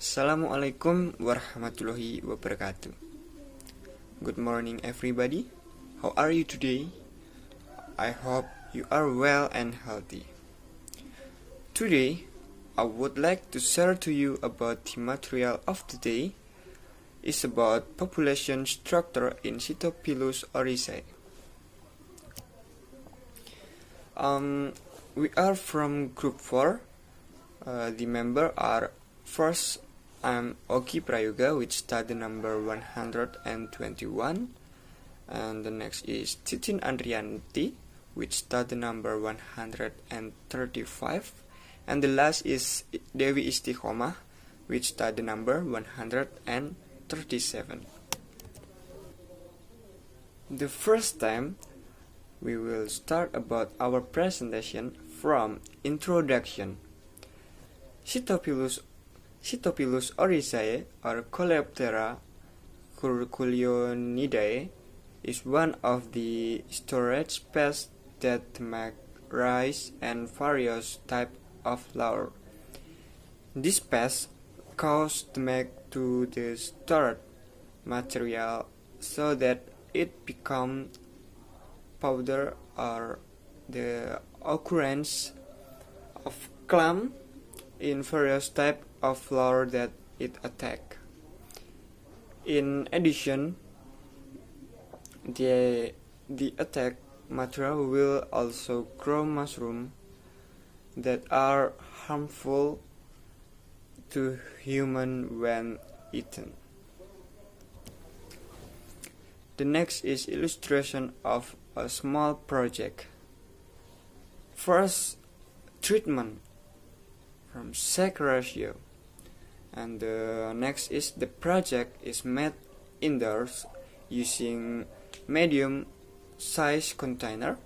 Assalamualaikum warahmatullahi wabarakatuh. Good morning everybody. How are you today? I hope you are well and healthy. Today, I would like to share to you about the material of the day. It's about population structure in Sitophilus oryzae. We are from group 4. The members are first, I'm Prayoga with study number 121, and the next is TITIN ANDRIYANTI with study number 135, and the last is DEWI ISTIKOMAH with study number 137. The first time, we will start about our presentation from introduction. Sitophilus oryzae or Coleoptera curculionidae is one of the storage pests that make rice and various types of flour. This pest causes damage to the stored material so that it becomes powder or the occurrence of clump in various types of flour that it attacks. In addition, the attack material will also grow mushrooms that are harmful to humans when eaten. The next is illustration of a small project. First, treatment from sex ratio, and the next is the project is made indoors using medium size container.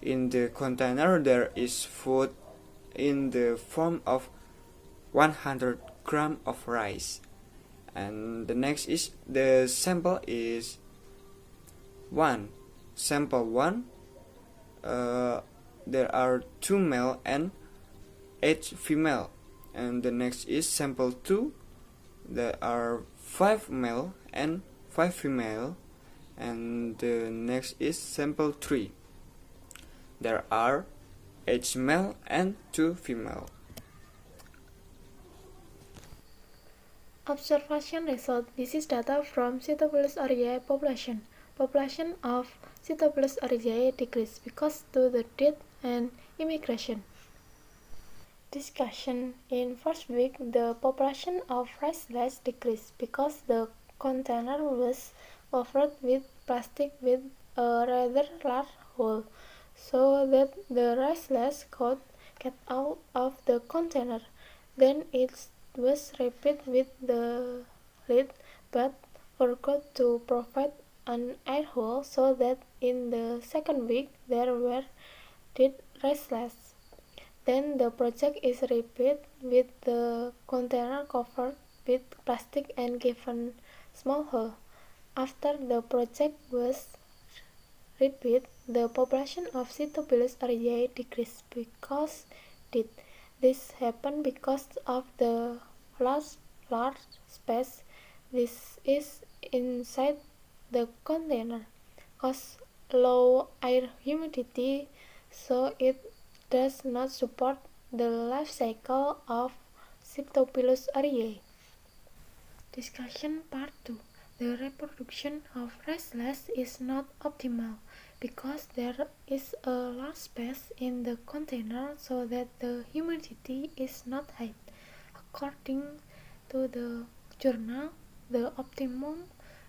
In the container there is food in the form of 100 grams of rice, and the next is the sample is sample 1. There are 2 male and 8 female, and the next is sample 2. There are 5 male and 5 female, and the next is sample 3. There are 8 male and 2 female. Observation result. This is data from Sitophilus oryzae population. Population of Sitophilus oryzae decreased because to the death and immigration. Discussion. In first week, the population of ricelets decreased because the container was covered with plastic with a rather large hole, so that the ricelets could get out of the container. Then it was repeated with the lid, but forgot to provide an air hole, so that in the second week there were dead ricelets. Then the project is repeated with the container covered with plastic and given small hole. After the project was repeated, the population of Sitophilus oryzae decreased because this happened because of the large space this is inside the container, cause low air humidity, so it does not support the life cycle of Sitophilus oryzae. Discussion part 2. The reproduction of ricelets is not optimal because there is a large space in the container so that the humidity is not high. According to the journal, the optimum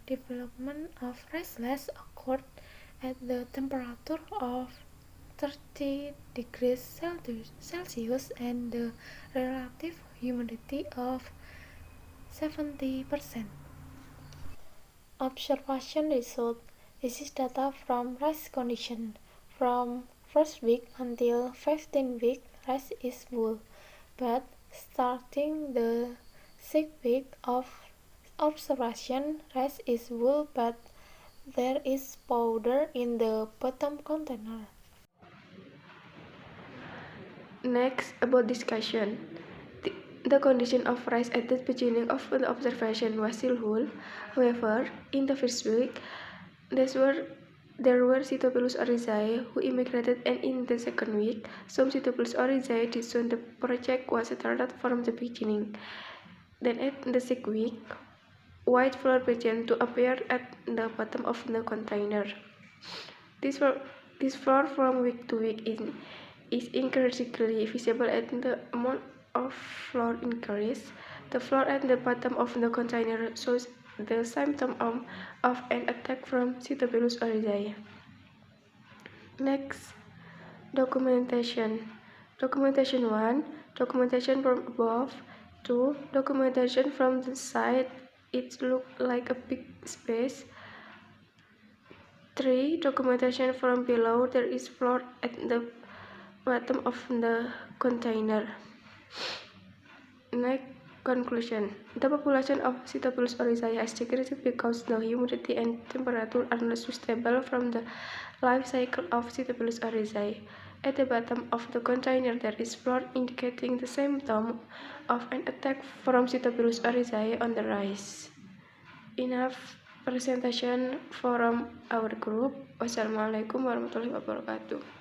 development of ricelets occurred at the temperature of 30 degrees Celsius and the relative humidity of 70%. Observation result. This is data from rice condition. From first week until 15 week, rice is wool, but starting the 6th week of observation, rice is wool, but there is powder in the bottom container. Next, about discussion. The condition of rise at the beginning of the observation was still whole. However, in the first week, there were Sitophilus oryzae who immigrated, and in the second week, some Sitophilus oryzae did so. The project was started from the beginning. Then at the sixth week, white flour began to appear at the bottom of the container. This flour from week to week is increasingly visible as the amount of flour increases. The flour at the bottom of the container shows the symptom of an attack from Sitophilus oryzae. Next, documentation. Documentation 1. Documentation from above. 2. Documentation from the side. It looked like a big space. 3. Documentation from below. There is flour at the bottom of the container. Next, conclusion. The population of Sitophilus oryzae has decreased because the humidity and temperature are not sustainable from the life cycle of Sitophilus oryzae. At the bottom of the container, there is flour indicating the symptom of an attack from Sitophilus oryzae on the rise. Enough presentation from our group. Wassalamualaikum warahmatullahi wabarakatuh.